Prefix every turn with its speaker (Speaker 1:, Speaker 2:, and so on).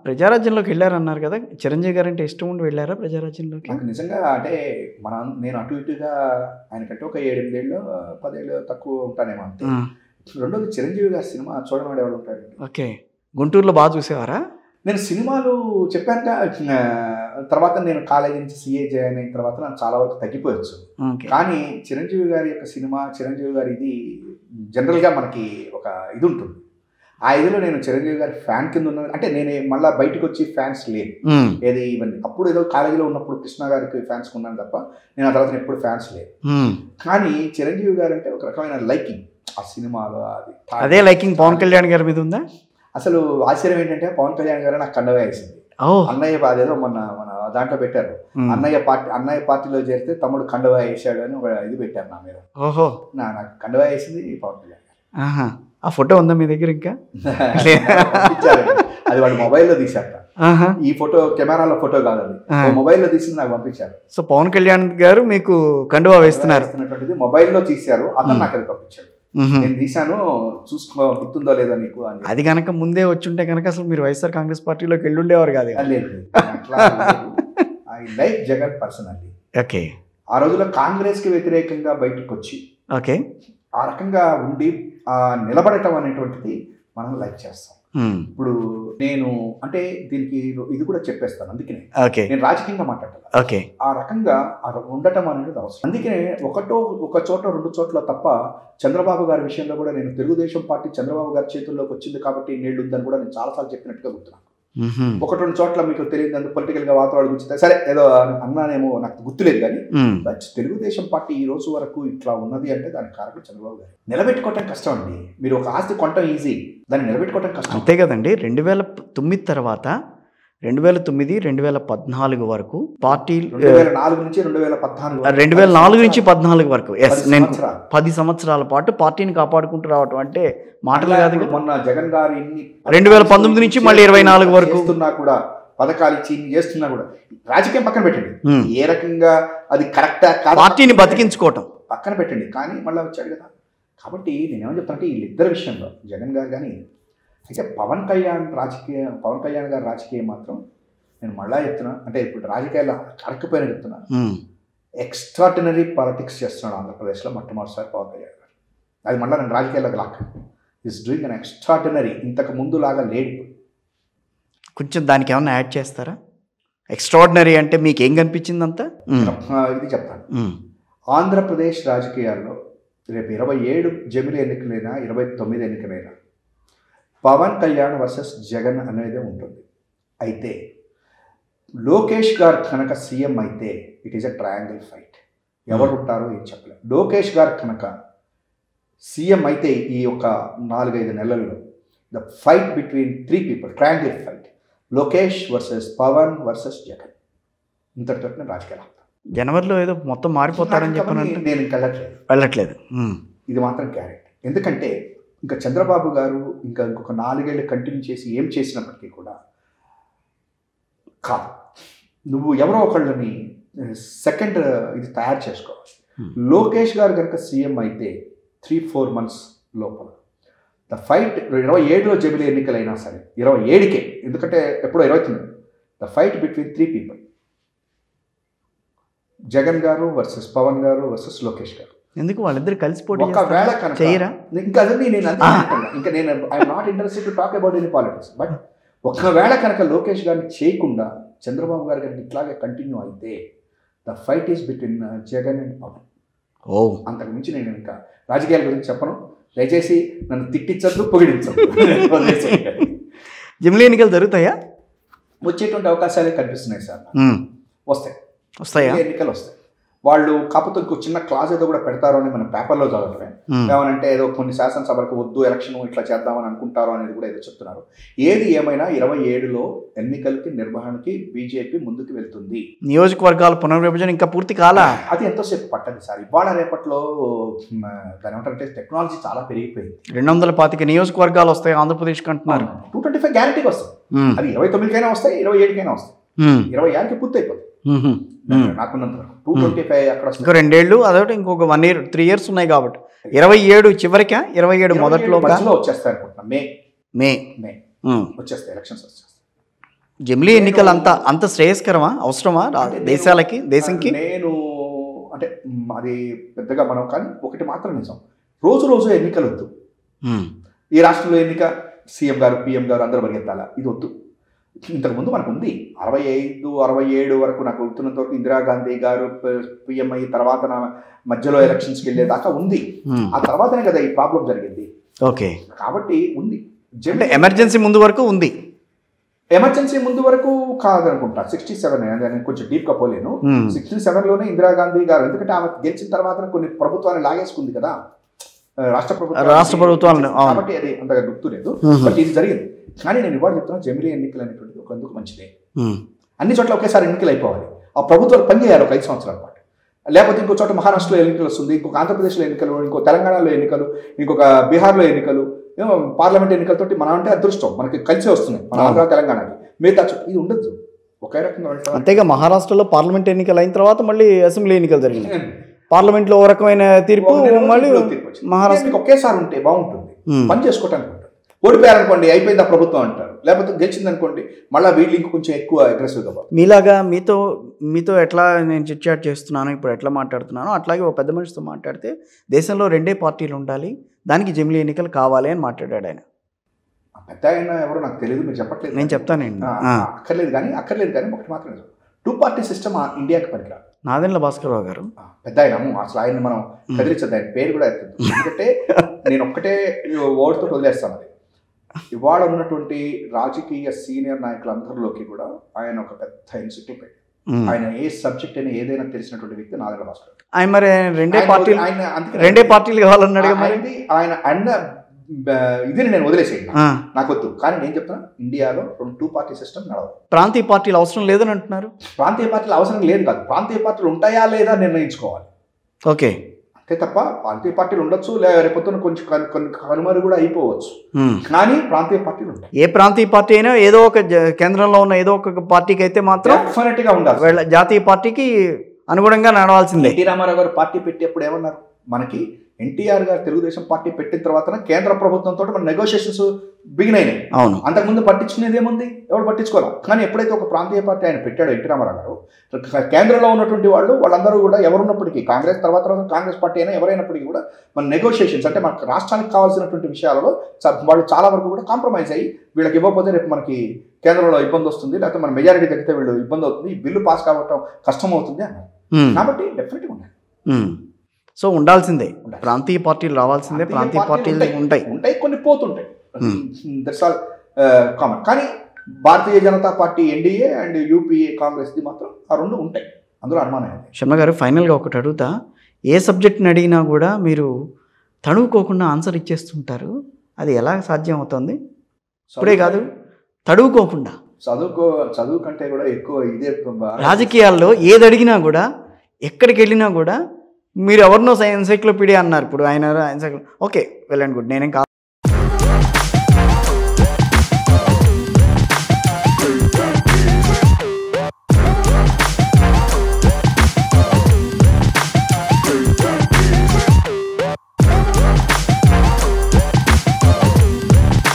Speaker 1: ప్రజారాజ్యంలోకి వెళ్ళారన్నారు కదా, చిరంజీవి గారు అంటే ఇష్టం ఉండి వెళ్ళారా ప్రజారాజ్యంలోకి?
Speaker 2: నాకు నిజంగా అంటే నేను అటు ఇటుగా ఆయనకంటే ఒక 7-8 ఏళ్ళు 10 ఏళ్ళు తక్కువ ఉంటానేమో అంతే. రెండోది చిరంజీవి గారి సినిమా చూడడం ఎవరు ఉంటాడు.
Speaker 1: ఓకే, గుంటూరులో బాగా చూసేవారా?
Speaker 2: నేను సినిమాలు చెప్పాక తర్వాత నేను కాలేజీ నుంచి సిఏ జాయిన్ అయిన తర్వాత నాకు చాలా వరకు తగ్గిపోవచ్చు. కానీ చిరంజీవి గారి యొక్క సినిమా, చిరంజీవి గారి ఇది జనరల్గా మనకి ఒక ఇది ఉంటుంది. ఆ ఇదిలో నేను చిరంజీవి గారి ఫ్యాన్ కింద ఉన్నాను. అంటే నేను మళ్ళీ బయటకు వచ్చి ఫ్యాన్స్ లేను ఏది ఇవన్నీ. అప్పుడు ఏదో కాలేజీలో ఉన్నప్పుడు కృష్ణ గారికి ఫ్యాన్స్ ఉన్నాను తప్ప నేను ఆ తర్వాత ఎప్పుడు ఫ్యాన్స్ లేదు. కానీ చిరంజీవి గారు అంటే ఒక రకమైన లైకింగ్ ఆ సినిమాలో.
Speaker 1: అదే లైకింగ్ పవన్ కళ్యాణ్ గారి మీద ఉందా?
Speaker 2: అసలు ఆశ్చర్యం ఏంటంటే పవన్ కళ్యాణ్ గారు నాకు కండవా వేసింది. అన్నయ్య అదేదో మన దాంట్లో పెట్టారు, అన్నయ్య పార్టీలో చేరితే తమ్ముడు కండవా వేసాడు అని ఒక ఇది పెట్టారు నా మీద.
Speaker 1: ఓహో,
Speaker 2: నాకు కండవా వేసింది పవన్ కళ్యాణ్ గారు.
Speaker 1: ఆ ఫోటో ఉందా మీ దగ్గర? ఇంకా
Speaker 2: అది వాళ్ళు మొబైల్లో తీశారు. ఈ ఫోటో కెమెరాలో ఫోటో కాదు, అది మొబైల్లో తీసింది నాకు పంపించారు.
Speaker 1: సో పవన్ కళ్యాణ్ గారు మీకు కండువా వేస్తున్నారు,
Speaker 2: మొబైల్లో తీశారు. అతను నాకు అది పంపించాడు. నేను తీశాను, చూసుకో గుర్తుందో లేదో నీకు అని.
Speaker 1: అది కనుక ముందే వచ్చుంటే కనుక అసలు మీరు వైఎస్ఆర్ కాంగ్రెస్ పార్టీలోకి వెళ్ళుండేవారు కాదు.
Speaker 2: I like Jagan personally.
Speaker 1: Okay,
Speaker 2: ఆ రోజుల్లో కాంగ్రెస్ కి వ్యతిరేకంగా బయటకు వచ్చి
Speaker 1: ఓకే
Speaker 2: ఆ రకంగా ఉండి నిలబడటం అనేటువంటిది మనం లైక్ చేస్తాం. ఇప్పుడు నేను అంటే దీనికి ఇది కూడా చెప్పేస్తాను, అందుకనే నేను రాజకీయంగా మాట్లాడాలి. ఆ రకంగా ఉండటం అనేది అవసరం. అందుకనే ఒక చోట 2 చోట్ల తప్ప చంద్రబాబు గారి విషయంలో కూడా నేను తెలుగుదేశం పార్టీ చంద్రబాబు గారి చేతుల్లోకి వచ్చింది కాబట్టి నేళ్ళు ఉందని కూడా నేను చాలాసార్లు చెప్పినట్టుగా గుర్తున్నాను. 1-2 చోట్ల మీకు తెలియదు పొలిటికల్ గా వాతావరణం గురించి సరే ఏదో అన్నానేమో నాకు గుర్తులేదు. కానీ బట్ తెలుగుదేశం పార్టీ ఈ రోజు వరకు ఇట్లా ఉన్నది అంటే దానికి కారణం చంద్రబాబు గారు. నిలబెట్టుకోవటం కష్టం అండి. మీరు ఒక ఆస్తి కొనటం ఈజీ, దాన్ని నిలబెట్టుకోవటం కష్టం.
Speaker 1: అంతే కదండి. 2009 తర్వాత 2009-2014 వరకు పార్టీ
Speaker 2: 2004 నుంచి 2014
Speaker 1: 2004 నుంచి 14 వరకు 10 సంవత్సరాల పాటు పార్టీని కాపాడుకుంటూ రావటం అంటే మాటలు కాదు.
Speaker 2: మొన్న జగన్ గారు
Speaker 1: 2019 నుంచి మళ్ళీ 24 వరకు
Speaker 2: కూడా పథకాలు ఇచ్చి చేస్తున్నా కూడా రాజకీయం పక్కన పెట్టండి, ఏ రకంగా అది కరెక్టా కాదు
Speaker 1: పార్టీని బతికించుకోవటం
Speaker 2: పక్కన పెట్టండి. కానీ మళ్ళీ వచ్చాడు కదా. కాబట్టి నేనేమో చెప్తానంటే వీళ్ళిద్దరి విషయంలో జగన్ గారు కానీ అయితే పవన్ కళ్యాణ్ గారి రాజకీయం మాత్రం నేను మళ్ళా చెప్తున్నా, అంటే ఇప్పుడు రాజకీయాల్లో కరకపోయినా చెప్తున్నా, ఎక్స్ట్రాడినరీ పాలిటిక్స్ చేస్తున్నాడు ఆంధ్రప్రదేశ్లో మొట్టమొదటిసారి పవన్ కళ్యాణ్ గారు. అది మళ్ళీ నేను రాజకీయాల్లోకి lock is doing an extraordinary. ఇంతకు ముందు లాగా లేడు.
Speaker 1: కొంచెం దానికి ఏమన్నా యాడ్ చేస్తారా? ఎక్స్ట్రాడినరీ అంటే మీకు ఏం కనిపించింది అంతా?
Speaker 2: ఇది చెప్తాను. ఆంధ్రప్రదేశ్ రాజకీయాల్లో రేపు 27 జమిలి ఎన్నికలైనా 29 ఎన్నికలైనా పవన్ కళ్యాణ్ వర్సెస్ జగన్ అనేది ఉంటుంది. అయితే లోకేష్ గారు కనుక సీఎం అయితే it is a triangle fight. ఎవరు ఉంటారో ఏం చెప్పలేదు. లోకేష్ గారు కనుక సీఎం అయితే ఈ యొక్క 4-5 నెలల్లో the fight between 3 people, triangle fight, Lokesh versus Pawan versus Jagan. ఇంతటితో నేను రాజకీయాలు
Speaker 1: జనవరిలో ఏదో మొత్తం మారిపోతారని చెప్పాను.
Speaker 2: నేను ఇంకా వెళ్ళట్లేదు. ఇది మాత్రం గ్యారెంటీ. ఎందుకంటే ఇంకా చంద్రబాబు గారు ఇంకొక 4 ఏళ్ళు కంటిన్యూ చేసి ఏం చేసినప్పటికీ కూడా కాదు. నువ్వు ఎవరో ఒకళ్ళని సెకండ్ ఇది తయారు చేసుకోవాలి. లోకేష్ గారు కనుక సీఎం అయితే 3-4 months లోపల ద ఫైట్ 27లో జమిలి ఎన్నికలైనా సరే 27కే, ఎందుకంటే ఎప్పుడో 29 the fight between 3 people, Jagan గారు వర్సెస్ పవన్ గారు వర్సెస్ లోకేష్ గారు.
Speaker 1: ఎందుకు వాళ్ళిద్దరు కలిసి పోటీ
Speaker 2: ఒకవేళ కనుక చేయరా? ఇంకా నేను I'm not interested to talk about any politics. But ఒకవేళ కనుక లోకేష్ గారిని చేయకుండా చంద్రబాబు గారు కనుక ఇట్లాగే కంటిన్యూ అయితే the fight is between Jagan and Pawan. అంతకు మించి నేను ఇంకా రాజకీయాల గురించి చెప్పను. దయచేసి నన్ను తిట్టించద్దు, పొగిడించద్దు.
Speaker 1: జమిలి ఎన్నికలు జరుగుతాయా?
Speaker 2: వచ్చేటువంటి అవకాశాలే కనిపిస్తున్నాయి సార్.
Speaker 1: వస్తాయా?
Speaker 2: ఎన్నికలు వస్తాయి. వాళ్ళు కాకపోతే ఇంకో చిన్న క్లాజ్ ఏదో కూడా పెడతారో అని మనం పేపర్లో చదవటమే. ఏమనంటే ఏదో కొన్ని శాసనసభలకు వద్దు, ఎలక్షన్ ఇట్లా చేద్దామని అనుకుంటారో అనేది కూడా ఏదో చెప్తున్నారు. ఏది ఏమైనా 27లో ఎన్నికలకి నిర్వహణకి బీజేపీ ముందుకు వెళ్తుంది.
Speaker 1: నియోజకవర్గాల పునర్విభజన ఇంకా పూర్తి కాలా.
Speaker 2: అది ఎంతోసేపు పట్టదు సార్. ఇవాళ రేపట్లో దాని ఏమంటారంటే టెక్నాలజీ చాలా పెరిగిపోయింది.
Speaker 1: 225 నియోజకవర్గాలు వస్తాయి ఆంధ్రప్రదేశ్కి అంటున్నారు.
Speaker 2: 225 గ్యారంటీగా వస్తాయి. అది 29కైనా వస్తాయి, 27కైనా వస్తాయి, 26కి పూర్తి అయిపోతుంది. నాకున్నంత 225 అక్కడ
Speaker 1: 2 ఏళ్ళు, అదొకటి ఇంకొక 1 year 3 years ఉన్నాయి కాబట్టి 27 చివరికా 27 మొదట్లో
Speaker 2: వచ్చేస్తాయి అనుకుంటున్నా. మే వచ్చేస్తాయి, ఎలక్షన్స్ వచ్చేస్తాయి.
Speaker 1: జమిలీ ఎన్నికలు అంత శ్రేయస్కరమా, అవసరమా దేశాలకి, దేశంకి?
Speaker 2: నేను అంటే అది పెద్దగా మనం, కానీ ఒకటి మాత్రం నిజం, రోజు రోజు ఎన్నికలు వద్దు. ఈ రాష్ట్రంలో ఎన్నిక సీఎం గారు పిఎం గారు అందరూ పరిగెత్తాలా, ఇది వద్దు. ఇంతకుముందు మనకు ఉంది 65, 67 వరకు నాకు గుర్తున్నంత వరకు ఇందిరాగాంధీ గారు పిఎం అయిన తర్వాత మధ్యలో ఎలక్షన్స్కి వెళ్ళేదాకా ఉంది. ఆ తర్వాతనే కదా ఈ ప్రాబ్లం జరిగింది.
Speaker 1: ఓకే,
Speaker 2: కాబట్టి ఉంది.
Speaker 1: ఎమర్జెన్సీ ముందు వరకు ఉంది.
Speaker 2: ఎమర్జెన్సీ ముందు వరకు కాదనుకుంటా, 67 నేను కొంచెం డీప్గా పోలేను. 67లోనే ఇందిరాగాంధీ గారు, ఎందుకంటే ఆమె గెలిచిన తర్వాత కొన్ని ప్రభుత్వాన్ని లాగేసుకుంది కదా రాష్ట్ర ప్రభుత్వాన్ని, కాబట్టి అది అంతగా గుర్తు లేదు. బట్ ఇది జరిగింది. కానీ నేను ఇవాళ చెప్తున్నా, జమిలీ ఎన్నికలు అనేటువంటిది ఒకందుకు మంచిదే. అన్ని చోట్ల ఒకేసారి ఎన్నికలు అయిపోవాలి. ఆ ప్రభుత్వాలు పనిచేయాలి ఒక 5 సంవత్సరాల పాటు. లేకపోతే ఇంకో చోట మహారాష్ట్రలో ఎన్నికలు వస్తుంది, ఇంకొక ఆంధ్రప్రదేశ్లో ఎన్నికలు, ఇంకో తెలంగాణలో ఎన్నికలు, ఇంకొక బీహార్లో ఎన్నికలు, పార్లమెంట్ ఎన్నికలతోటి మనం అంటే అదృష్టం మనకి కలిసి వస్తున్నాయి, మన ఆంధ్ర తెలంగాణకి. మిగతా ఇది ఉండదు ఒకే రకంగా.
Speaker 1: అంతేగా మహారాష్ట్రలో పార్లమెంట్ ఎన్నికలు అయిన తర్వాత మళ్ళీ అసెంబ్లీ ఎన్నికలు జరిగినాయి. పార్లమెంట్లో ఓ రకమైన తీర్పు, మళ్ళీ
Speaker 2: మహారాష్ట్ర ఒకేసారి ఉంటే బాగుంటుంది, పని చేసుకోవటానికి ఉంటుంది. ఓడిపోయారనుకోండి అయిపోయింది ఆ ప్రభుత్వం అంటారు, లేకపోతే గెలిచిందనుకోండి మళ్ళీ వీళ్ళు ఇంక కొంచెం ఎక్కువ అగ్రెసివ్గా.
Speaker 1: మీలాగా మీతో ఎట్లా నేను చిట్ చాట్ చేస్తున్నాను, ఇప్పుడు ఎట్లా మాట్లాడుతున్నానో అట్లాగే ఒక పెద్ద మనిషితో మాట్లాడితే దేశంలో 2 పార్టీలు ఉండాలి, దానికి జమిలీ ఎన్నికలు కావాలి అని మాట్లాడాడు ఆయన.
Speaker 2: పెద్ద ఆయన ఎవరో నాకు తెలియదు, మీరు చెప్పట్లేదు,
Speaker 1: నేను చెప్తానండి.
Speaker 2: అక్కర్లేదు కానీ ఒకటి మాత్రం నిజం, 2 పార్టీ సిస్టమ్ ఇండియాకి పనికిరాదు.
Speaker 1: నాదెండ్ల భాస్కరరావు గారు
Speaker 2: పెద్ద ఆయన, అసలు ఆయన్ని మనం కదిలించదు, ఆయన పేరు కూడా ఎత్తదు. ఎందుకంటే నేను ఒక్కటే ఓటుతో వదిలేస్తాను, అది ఇవాళ ఉన్నటువంటి రాజకీయ సీనియర్ నాయకులందరిలోకి కూడా ఆయన ఒక పెద్ద ఎన్సిక్లోపీడియా. ఆయన ఏ సబ్జెక్ట్ అయినా ఏదైనా తెలిసినటువంటి వ్యక్తి నాదెండ్ల భాస్కర్.
Speaker 1: ఆయన మరి 2 పార్టీలు కావాలన్నాడు.
Speaker 2: ఆయన అన్న ఇది నేను వదిలేసేయండి, నాకు వద్దు. కానీ నేను చెప్తున్నా, ఇండియాలో 2 పార్టీ సిస్టమ్ నడవదు.
Speaker 1: ప్రాంతీయ పార్టీలు అవసరం లేదని అంటున్నారు.
Speaker 2: ప్రాంతీయ పార్టీలు అవసరం లేదు కాదు, ప్రాంతీయ పార్టీలు ఉంటాయా లేదా నిర్ణయించుకోవాలి.
Speaker 1: ఓకే,
Speaker 2: అంతే తప్ప ప్రాంతీయ పార్టీలు ఉండొచ్చు, రేపొద్దున కొంచెం కొన్ని కనుమరు కూడా అయిపోవచ్చు, కానీ ప్రాంతీయ పార్టీలు ఉంటాయి.
Speaker 1: ఏ ప్రాంతీయ పార్టీ అయినా ఏదో ఒక కేంద్రంలో ఉన్న ఏదో ఒక పార్టీకి అయితే మాత్రం
Speaker 2: డెఫినెట్ గా ఉండాలి,
Speaker 1: జాతీయ పార్టీకి అనుగుణంగా నడవాల్సిందే.
Speaker 2: ఎన్టీ రామారావు గారు పార్టీ పెట్టేప్పుడు ఏమన్నారు, మనకి ఎన్టీఆర్ గారు తెలుగుదేశం పార్టీ పెట్టిన తర్వాత కేంద్ర ప్రభుత్వంతో మన నెగోషియేషన్స్ బిగిన్ అయినాయి.
Speaker 1: అవును,
Speaker 2: అంతకుముందు పట్టించుకునేది ఏముంది, ఎవరు పట్టించుకోవాలి. కానీ ఎప్పుడైతే ఒక ప్రాంతీయ పార్టీ ఆయన పెట్టాడో ఎన్టీ రామారావు గారు, కేంద్రంలో ఉన్నటువంటి వాళ్ళందరూ కూడా ఎవరున్నప్పటికీ, కాంగ్రెస్ తర్వాత కాంగ్రెస్ పార్టీ అయినా ఎవరైనప్పటికీ కూడా మన నెగోషియేషన్స్ అంటే మన రాష్ట్రానికి కావాల్సినటువంటి విషయాలలో వాళ్ళు చాలా వరకు కూడా కాంప్రమైజ్ అయ్యి, వీళ్ళకి ఇవ్వకపోతే రేపు మనకి కేంద్రంలో ఇబ్బంది వస్తుంది, లేకపోతే మన మెజారిటీ తగ్గితే వీళ్ళు ఇబ్బంది అవుతుంది, ఈ బిల్లు పాస్ కావటం కష్టం అవుతుంది అన్నారు. కాబట్టి డెఫినెట్గా ఉండాలి.
Speaker 1: సో ఉండాల్సిందే, ప్రాంతీయ పార్టీలు రావాల్సిందే, ప్రాంతీయ పార్టీలు ఉంటాయి,
Speaker 2: కొన్ని పోతుంటాయి, దట్స్ ఆల్ కామన్. కానీ Bharatiya Janata Party NDA and UPA కాంగ్రెస్ది మాత్రం ఆ 2 ఉంటాయి, అందులో అనుమానం.
Speaker 1: శర్మ గారు, ఫైనల్గా ఒకటి అడుగుతా, ఏ సబ్జెక్ట్ని అడిగినా కూడా మీరు తడువుకోకుండా ఆన్సర్ ఇచ్చేస్తుంటారు, అది ఎలా సాధ్యం అవుతుంది? ఇప్పుడే కాదు, తడువుకోకుండా.
Speaker 2: చదువు కంటే కూడా ఎక్కువ ఇదే
Speaker 1: రాజకీయాల్లో ఏది అడిగినా కూడా, ఎక్కడికి వెళ్ళినా కూడా మీరు ఎవరినో ఎన్సైక్లోపీడియా అన్నారు, ఇప్పుడు ఆయన ఓకే, వెల్ అండ్ గుడ్, నేనేం